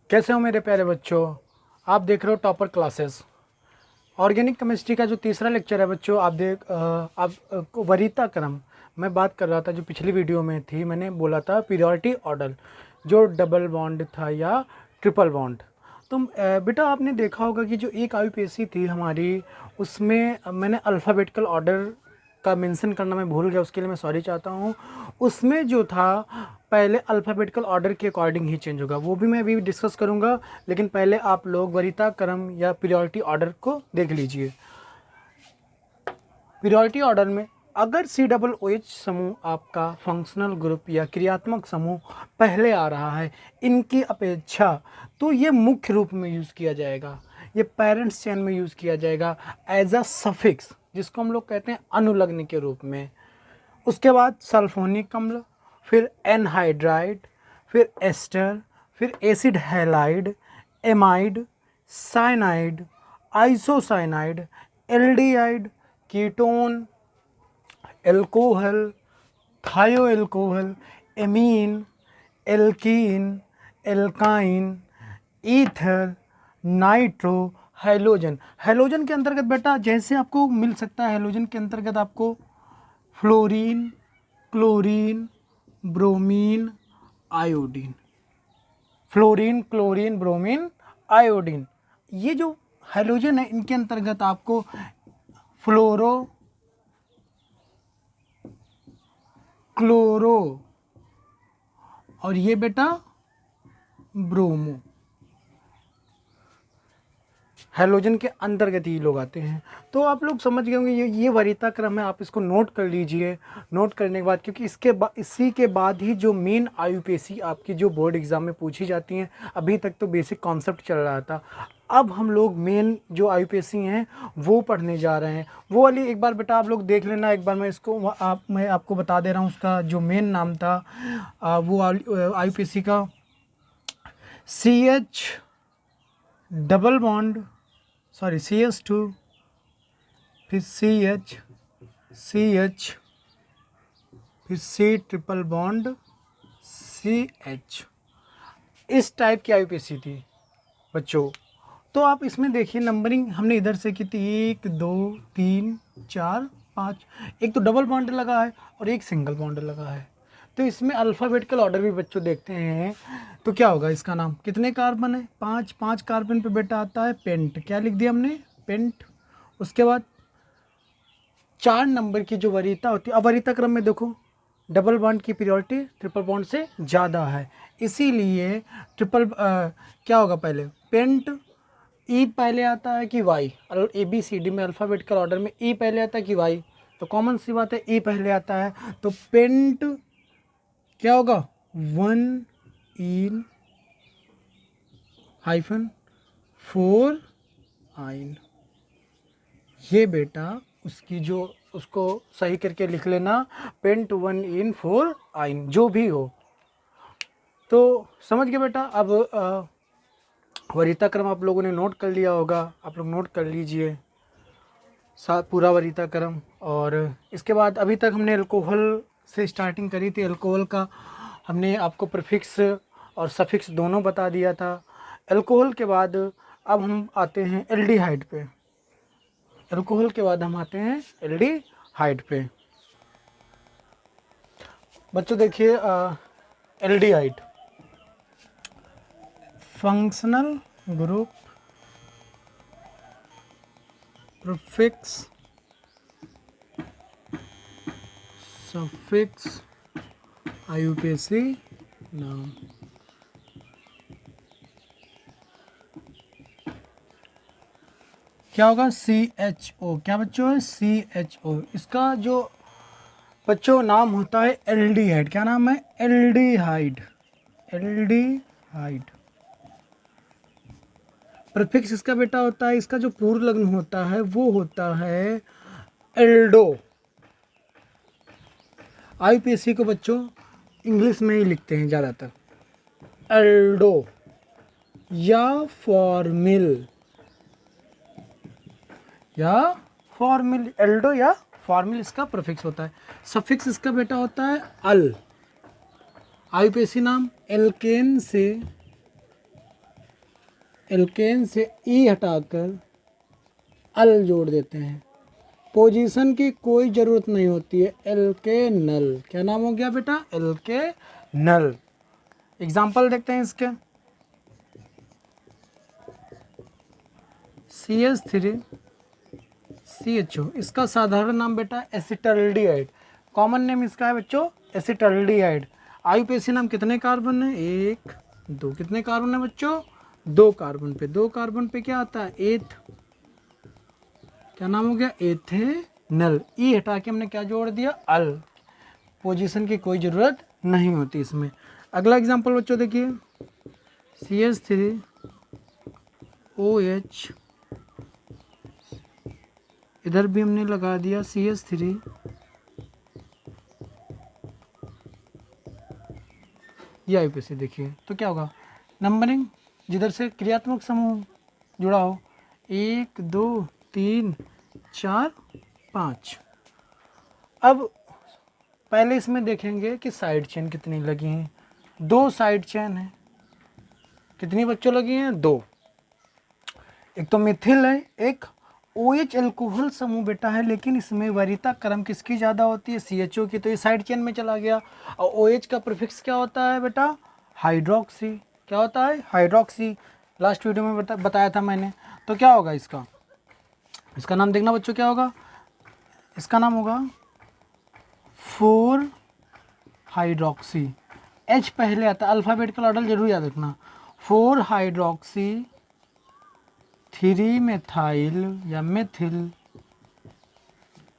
कैसे हो मेरे प्यारे बच्चों। आप देख रहे हो टॉपर क्लासेस। ऑर्गेनिक केमिस्ट्री का जो तीसरा लेक्चर है बच्चों, वरीयता क्रम मैं बात कर रहा था। जो पिछली वीडियो में थी मैंने बोला था पीरियोडिक ऑर्डर, जो डबल बॉन्ड था या ट्रिपल बॉन्ड। तो बेटा आपने देखा होगा कि जो एक आईयूपीएसी थी हमारी, उसमें मैंने अल्फ़ाबेटिकल ऑर्डर का मेंशन करना मैं भूल गया, उसके लिए मैं सॉरी चाहता हूँ। उसमें जो था पहले अल्फ़ाबेटिकल ऑर्डर के अकॉर्डिंग ही चेंज होगा, वो भी मैं अभी डिस्कस करूँगा। लेकिन पहले आप लोग वरीयता क्रम या पीरियोडिक ऑर्डर को देख लीजिए। पीरियोडिक ऑर्डर में अगर COOH समूह आपका फंक्शनल ग्रुप या क्रियात्मक समूह पहले आ रहा है इनकी अपेक्षा, तो ये मुख्य रूप में यूज़ किया जाएगा, ये पेरेंट्स चेन में यूज़ किया जाएगा एज अ सफिक्स, जिसको हम लोग कहते हैं अनुलग्न के रूप में। उसके बाद सल्फोनिक अम्ल, फिर एनहाइड्राइड, फिर एस्टर, फिर acid halide, amide, cyanide, isocyanide, aldehyde, ketone, alcohol, thio alcohol, amine, alkene, alkyne, ether, nitro, halogen. Halogen के अंतर्गत बेटा जैसे आपको मिल सकता है, हैलोजन के अंतर्गत आपको fluorine, chlorine, bromine, iodine. Fluorine, chlorine, bromine, iodine, ये जो हैलोजन है इनके अंतर्गत आपको फ्लोरो, क्लोरो और ये बेटा ब्रोमो, हैलोजन के अंतर्गत ही लोग आते हैं। तो आप लोग समझ गए होंगे ये वरीयता क्रम है, आप इसको नोट कर लीजिए। नोट करने के बाद, क्योंकि इसी के बाद ही जो मेन आईयूपीएसी आपकी जो बोर्ड एग्ज़ाम में पूछी जाती हैं, अभी तक तो बेसिक कॉन्सेप्ट चल रहा था, अब हम लोग मेन जो आईयूपीएसी हैं वो पढ़ने जा रहे हैं। वो वाली एक बार बेटा आप लोग देख लेना, एक बार मैं आपको बता दे रहा हूँ उसका जो मेन नाम था। वो आईयूपीएसी का CH double bond, sorry CH2, फिर CH, फिर C ट्रिपल बॉन्ड CH, इस टाइप की आईयूपीएसी थी बच्चों। तो आप इसमें देखिए नंबरिंग हमने इधर से की थी 1 2 3 4 5, एक तो डबल बॉन्ड लगा है और एक सिंगल बॉन्ड लगा है। तो इसमें अल्फ़ाबेटिकल ऑर्डर भी बच्चों देखते हैं, तो क्या होगा इसका नाम, कितने कार्बन है, 5 5 कार्बन पे बेटा आता है पेंट, क्या लिख दिया हमने, पेंट। उसके बाद 4 नंबर की जो वरीयता होती है, अब वरीयता क्रम में देखो डबल बॉन्ड की पीरियोडिटी ट्रिपल बॉन्ड से ज़्यादा है, इसीलिए क्या होगा पहले पेंट। ई पहले आता है कि वाई, ABCD में अल्फ़ाबेटिकल ऑर्डर में ई पहले आता है कि वाई, तो कॉमन सी बात है ई पहले आता है, तो पेंट क्या होगा 1 इन -4 आइन। ये बेटा उसकी जो उसको सही करके लिख लेना, पेंट 1 इन 4 आइन जो भी हो। तो समझ गए बेटा। अब वरीयता क्रम आप लोगों ने नोट कर लिया होगा, आप लोग नोट कर लीजिए पूरा वरीयता क्रम। और इसके बाद अभी तक हमने अल्कोहल से स्टार्टिंग करी थी, अल्कोहल का हमने आपको प्रीफिक्स और सफिक्स दोनों बता दिया था। अल्कोहल के बाद अब हम आते हैं एल्डिहाइड पे, अल्कोहल के बाद हम आते हैं एल्डिहाइड पे। बच्चों देखिए aldehyde functional group, prefix, suffix, IUPAC नाम। क्या होगा CHO, क्या बच्चों है CHO, इसका जो बच्चों नाम होता है एल्डिहाइड, क्या नाम है एल्डिहाइड, एल्डिहाइड। प्रीफिक्स इसका बेटा होता है, इसका जो पूर्व लग्न होता है वो होता है एल्डो। आईयूपीएसी को बच्चों इंग्लिश में ही लिखते हैं ज़्यादातर, एल्डो या फॉर्मिल, एल्डो या फॉर्मिल इसका प्रीफिक्स होता है। सफिक्स इसका बेटा होता है अल, आईयूपीएसी नाम एल्केन से एल्केन से ई हटाकर अल जोड़ देते हैं, पोजीशन की कोई ज़रूरत नहीं होती है, एल्केनल। क्या नाम हो गया बेटा? एल्केनल। एग्जाम्पल देखते हैं इसके। CH3 CHO, इसका साधारण नाम बेटा एसिटल्डिहाइड, कॉमन नेम इसका है बच्चों एसिटल्डिहाइड। आईयूपीएसी नाम कितने कार्बन है? 1 2। कितने कार्बन है बच्चों? 2 कार्बन पे। 2 कार्बन पे क्या आता है? एथ। क्या नाम हो गया? एथेनल। ई हटा के हमने क्या जोड़ दिया? अल। पोजीशन की कोई ज़रूरत नहीं होती इसमें। अगला एग्जांपल बच्चों देखिए, CH3OH, इधर भी हमने लगा दिया CH3, ये आईयूपीएसी। देखिए तो क्या होगा? नंबरिंग जिधर से क्रियात्मक समूह जुड़ा हो, 1 2 3 4 5। अब पहले इसमें देखेंगे कि साइड चेन कितनी लगी हैं। 2 साइड चेन है। कितनी बच्चों लगी हैं? 2। एक तो मिथिल है, एक OH अल्कोहल समूह बेटा है, लेकिन इसमें वरीयता क्रम किसकी ज़्यादा होती है? CHO की, तो ये साइड चेन में चला गया। और OH का प्रीफिक्स क्या होता है बेटा? हाइड्रोक्सी। क्या होता है? हाइड्रोक्सी। लास्ट वीडियो में बताया था मैंने। तो क्या होगा इसका? इसका नाम देखना बच्चों, क्या होगा? इसका नाम होगा 4 हाइड्रोक्सी। H पहले आता है, अल्फ़ाबेटिकल ऑर्डर जरूर याद रखना। 4 हाइड्रोक्सी 3 मेथाइल या मेथिल,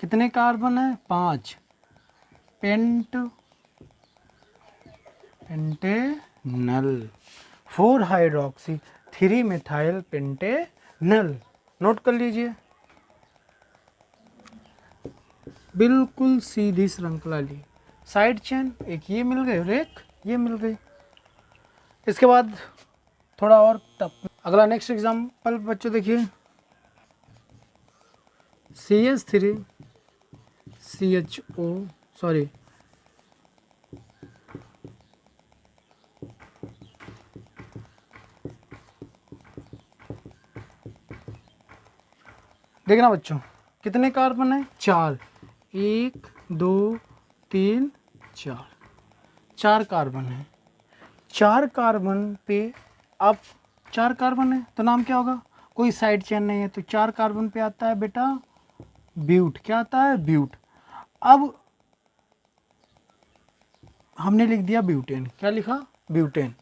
कितने कार्बन है? 5। Pantanal. 4 hydroxy 3 methyl Pantanal. Note कर लीजिए, बिल्कुल सीधी श्रृंखला ली। साइड चेन एक ये मिल गई और एक ये मिल गई। इसके बाद थोड़ा और टफ। अगला नेक्स्ट एग्जाम्पल बच्चों देखिए, CH3 CHO, सॉरी देखना बच्चों, कितने कार्बन है? 4। 1 2 3 4। 4 कार्बन है। 4 कार्बन पे अब 4 कार्बन है तो नाम क्या होगा? कोई साइड चेन नहीं है, तो 4 कार्बन पे आता है बेटा ब्यूट। क्या आता है? ब्यूट। अब हमने लिख दिया ब्यूटेन। क्या लिखा? ब्यूटेन।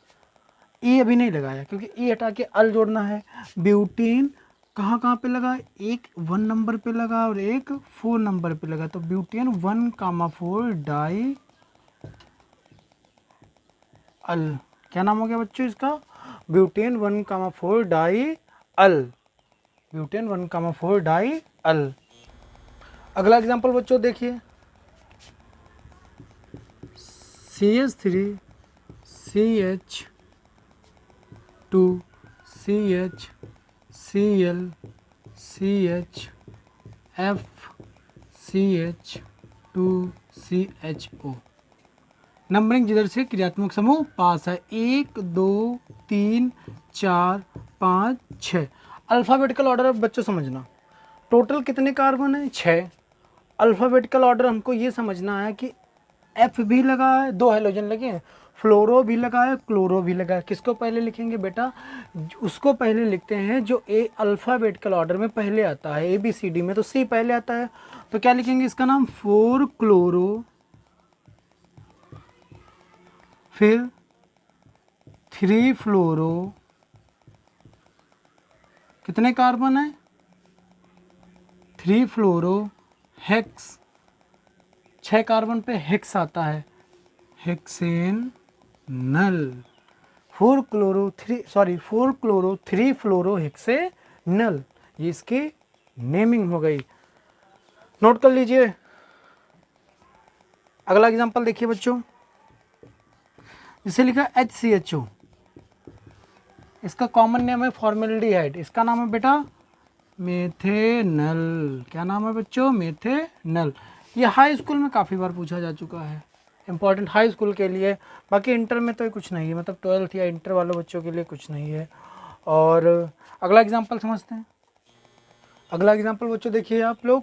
ई अभी नहीं लगाया क्योंकि ई हटा के अल जोड़ना है। ब्यूटेन कहाँ कहाँ पे लगा? एक 1 नंबर पे लगा और एक 4 नंबर पे लगा, तो ब्यूटेन 1,4 डाई अल। क्या नाम हो गया बच्चों इसका? ब्यूटेन 1,4 डाई अल। ब्यूटेन 1,4 डाई अल। अगला एग्जांपल बच्चों देखिए, CH3 CH2 CH Cl CH F CH2 CHO। Numbering जिधर से क्रियात्मक समूह पास है, 1 2 3 4 5 6। अल्फ़ाबेटिकल ऑर्डर बच्चों समझना, टोटल कितने कार्बन है? 6। अल्फ़ाबेटिकल ऑर्डर हमको ये समझना है कि F भी लगा है, 2 हाइड्रोजन लगे हैं, फ्लोरो भी लगा है, क्लोरो भी लगा है। किसको पहले लिखेंगे बेटा? उसको पहले लिखते हैं जो ए अल्फ़ाबेटिकल ऑर्डर में पहले आता है। ABCD में तो C पहले आता है, तो क्या लिखेंगे इसका नाम? 4 क्लोरो, फिर 3 फ्लोरो। कितने कार्बन है? 3 फ्लोरो हेक्स। 6 कार्बन पे हेक्स आता है, हेक्सेन नल। 4 क्लोरो 3 फ्लोरो हेक्सेनल। ये इसकी नेमिंग हो गई। नोट कर लीजिए। अगला एग्जांपल देखिए बच्चों, इसे लिखा HCHO। इसका कॉमन नेम है फॉर्मेल्डिहाइड। इसका नाम है बेटा मेथेनल। क्या नाम है बच्चों? मेथेनल। ये हाई स्कूल में काफ़ी बार पूछा जा चुका है, इंपॉर्टेंट हाई स्कूल के लिए। बाकी इंटर में तो कुछ नहीं है, मतलब 12th या इंटर वाले बच्चों के लिए कुछ नहीं है। और अगला एग्जाम्पल समझते हैं। अगला एग्जाम्पल बच्चों देखिए आप लोग,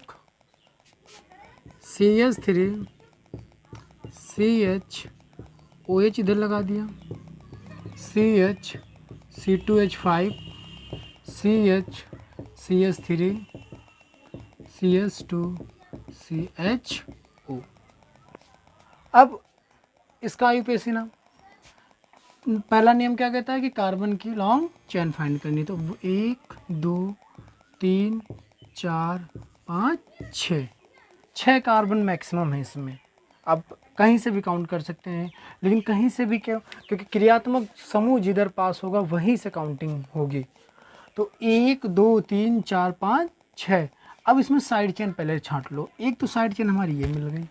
CH3 CH इधर लगा दिया, CH C2H5 CH3 CH2 CHO। अब इसका IUPAC नाम, पहला नियम क्या कहता है कि कार्बन की लॉन्ग चेन फाइंड करनी, तो 1 2 3 4 5 6 कार्बन मैक्सिमम है इसमें। आप कहीं से भी काउंट कर सकते हैं, लेकिन कहीं से भी क्यों, क्योंकि क्रियात्मक समूह जिधर पास होगा वहीं से काउंटिंग होगी। तो 1 2 3 4 5 6। अब इसमें साइड चेन पहले छांट लो। एक तो साइड चेन हमारी ये मिल गई,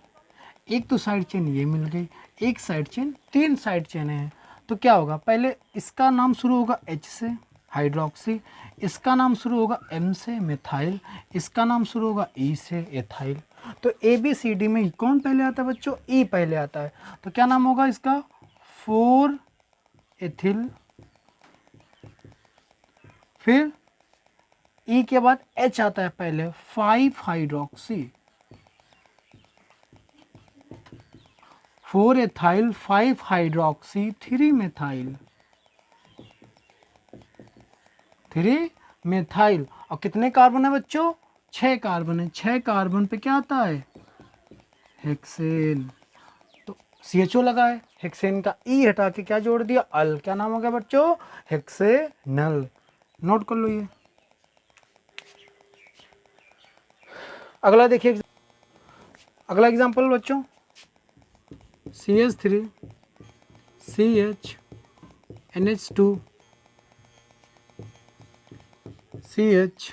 एक तो साइड चेन ये मिल गई, एक साइड चेन, 3 साइड चेन हैं। तो क्या होगा, पहले इसका नाम शुरू होगा H से हाइड्रोक्सी, इसका नाम शुरू होगा M से मिथाइल, इसका नाम शुरू होगा E से एथाइल। तो ABCD में कौन पहले आता है बच्चों, E पहले आता है। तो क्या नाम होगा इसका, 4 एथिल, फिर E के बाद H आता है पहले, 5 hydroxy, 4 ethyl, 5 hydroxy, 3 methyl, 3 methyl. और कितने कार्बन है बच्चों, 6 कार्बन है। 6 कार्बन पे क्या आता है, हेक्सेन। तो CHO लगा है, हेक्सेन का E हटा के क्या जोड़ दिया, अल। क्या नाम हो गया बच्चों, हेक्सेनल। नोट कर लो ये। अगला देखिए, अगला एग्जांपल बच्चों, CH3 CH NH2 CH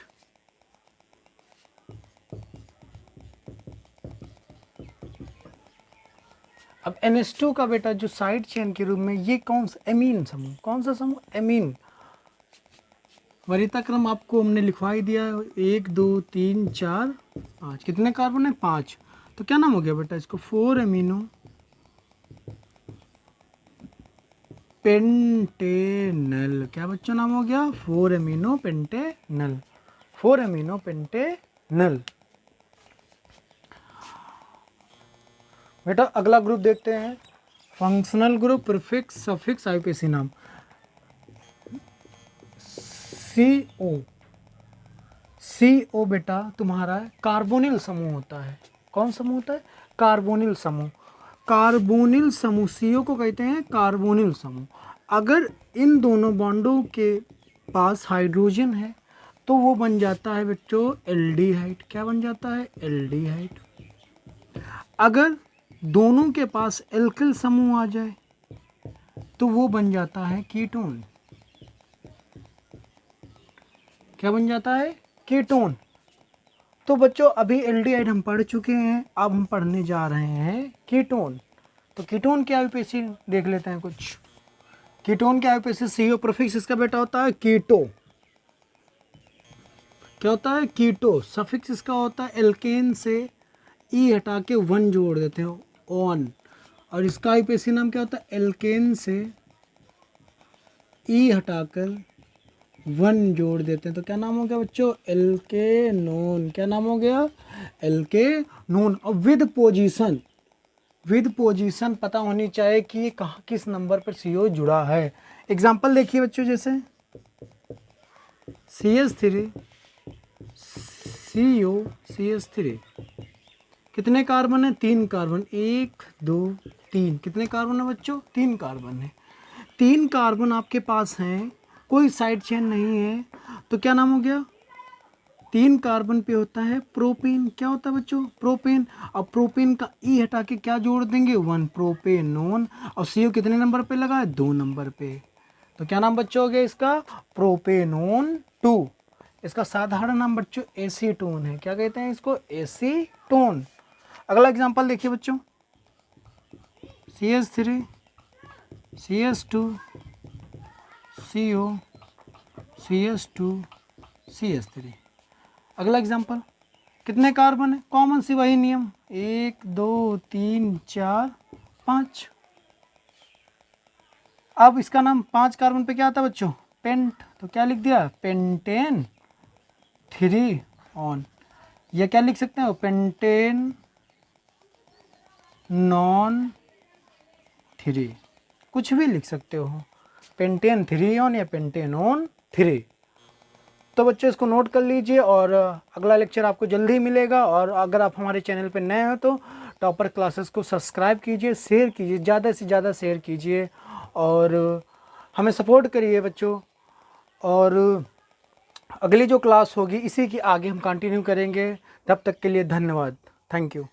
अब NH2 का बेटा जो साइड चेन के रूप में, ये कौन सा एमीन समूह, कौन सा समूह, एमीन। वरीयता क्रम आपको हमने लिखवा ही दिया, 1 2 3 4 5। कितने कार्बन है, 5। तो क्या नाम हो गया बेटा इसको, 4 एमिनो पेंटेनल। क्या बच्चों नाम हो गया, 4 एमिनो पेंटेनल, 4 एमिनो पेंटेनल। बेटा अगला ग्रुप देखते हैं, functional group, prefix, suffix, IUPAC नाम। CO बेटा तुम्हारा कार्बोनिल समूह होता है। कौन समूह होता है, कार्बोनिल समूह। कार्बोनिल समूह, CO को कहते हैं कार्बोनिल समूह। अगर इन दोनों बॉन्डों के पास हाइड्रोजन है तो वो बन जाता है बच्चों एल्डिहाइड। क्या बन जाता है, एल्डिहाइड। अगर दोनों के पास एल्किल समूह आ जाए तो वो बन जाता है कीटोन। क्या बन जाता है, कीटोन। तो बच्चों अभी एल्डिहाइड हम पढ़ चुके हैं, अब हम पढ़ने जा रहे हैं कीटोन। तो कीटोन के IUPAC देख लेते हैं कुछ। कीटोन के IUPAC, CO प्रीफिक्स इसका बेटा होता है कीटो। क्या होता है, कीटो। सफिक्स इसका होता है एल्केन से E हटा के 1 जोड़ देते हैं, ऑन। और इसका IUPAC नाम क्या होता है, एल्केन से E हटाकर 1 जोड़ देते हैं। तो क्या नाम हो गया बच्चों, एल्केनोन। क्या नाम हो गया, एल्केनोन। और विद पोजीशन, विद पोजीशन पता होनी चाहिए कि ये कहाँ किस नंबर पर CO जुड़ा है। एग्जाम्पल देखिए बच्चों, जैसे CH3 CO CH3, कितने कार्बन है, 3 कार्बन, 1 2 3। कितने कार्बन है बच्चों, 3 कार्बन है। 3 कार्बन आपके पास हैं, कोई साइड चेन नहीं है, तो क्या नाम हो गया, 3 कार्बन पे होता है प्रोपेन। क्या होता है बच्चों, प्रोपेन। अब प्रोपेन का E हटा के क्या जोड़ देंगे, 1, प्रोपेनोन। और CO कितने नंबर पे लगा है, 2 नंबर पे। तो क्या नाम बच्चों हो गया इसका, प्रोपेनोन 2। इसका साधारण नाम बच्चों एसीटोन है। क्या कहते हैं इसको, एसीटोन। अगला एग्जांपल देखिए बच्चों, CH3 CH2 CO CH2 CH3। अगला एग्जांपल, कितने कार्बन है, कॉमन सी वही नियम, 1 2 3 4 5। अब इसका नाम 5 कार्बन पे क्या आता है बच्चों, पेंट, तो क्या लिख दिया, पेंटेन 3 ऑन। या क्या लिख सकते हो, पेंटेन नॉन 3, कुछ भी लिख सकते हो, पेंटेन 3 ऑन या पेंटेन ऑन 3। तो बच्चों इसको नोट कर लीजिए और अगला लेक्चर आपको जल्दी ही मिलेगा। और अगर आप हमारे चैनल पर नए हो तो टॉपर क्लासेस को सब्सक्राइब कीजिए, शेयर कीजिए, ज़्यादा से ज़्यादा शेयर कीजिए और हमें सपोर्ट करिए बच्चों। और अगली जो क्लास होगी इसी की आगे हम कंटिन्यू करेंगे। तब तक के लिए धन्यवाद, थैंक यू।